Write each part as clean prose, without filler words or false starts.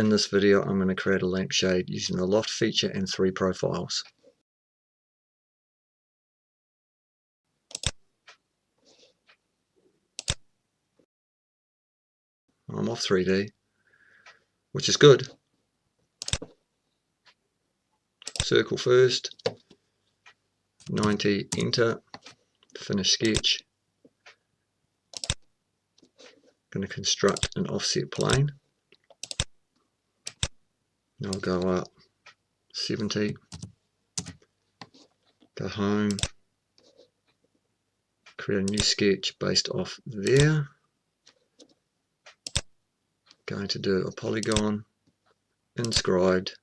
In this video I'm going to create a lampshade using the loft feature and 3 profiles. I'm off 3D, which is good. Circle first, 90, enter, finish sketch. Going to construct an offset plane. I'll go up 70, go home, create a new sketch based off there. Going to do a polygon inscribed.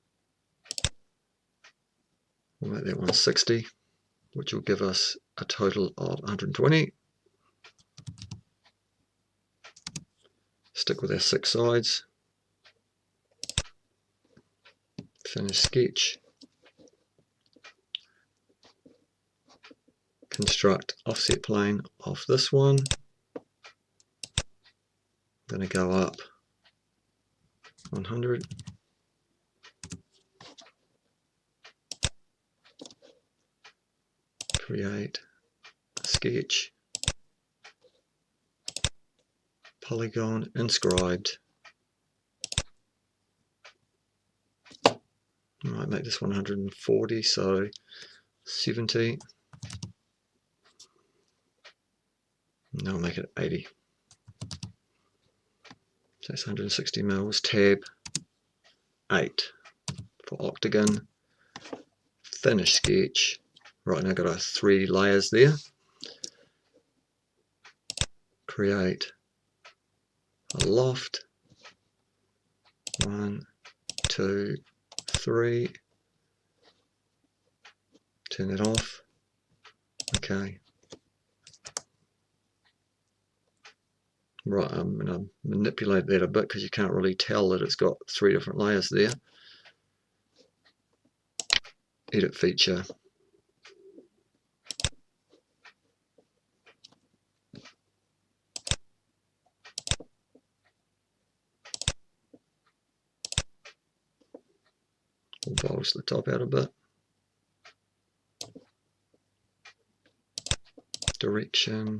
We'll make that 160, which will give us a total of 120. Stick with our 6 sides. Finish sketch. Construct offset plane off this one. Going to go up 100. Create a sketch. Polygon inscribed. I might make this 140, so 70. Now I'll make it 80. So that's 160 mils. Tab 8 for octagon. Finish sketch. Right, now I've got 3 layers there. Create a loft. 1, 2, 3. Turn it off. Okay. Right, I'm going to manipulate that a bit because you can't really tell that it's got 3 different layers there. Edit feature. We'll bulge the top out a bit. Direction.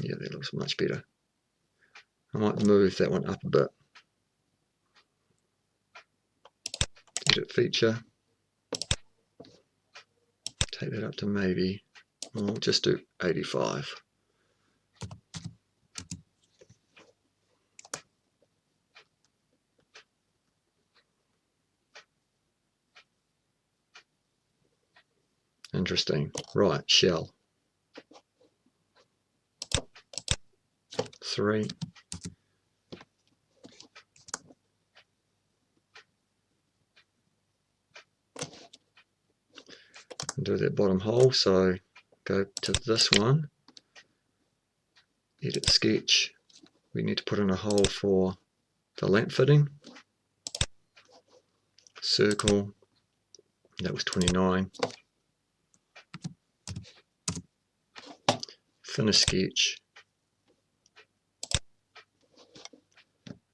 Yeah, that looks much better. I might move that one up a bit. Edit feature. Take that up to maybe, we'll just do 85. Interesting. Right, shell. 3. Do that bottom hole, so go to this one, edit sketch. We need to put in a hole for the lamp fitting. Circle, that was 29. Finish sketch.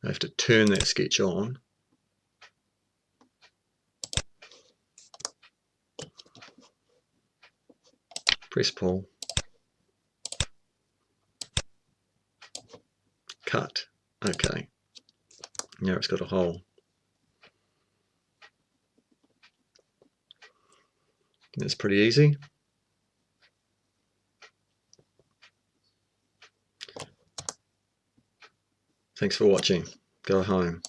I have to turn that sketch on. Press pull. Cut. Okay. Now it's got a hole. That's pretty easy. Thanks for watching. Go home.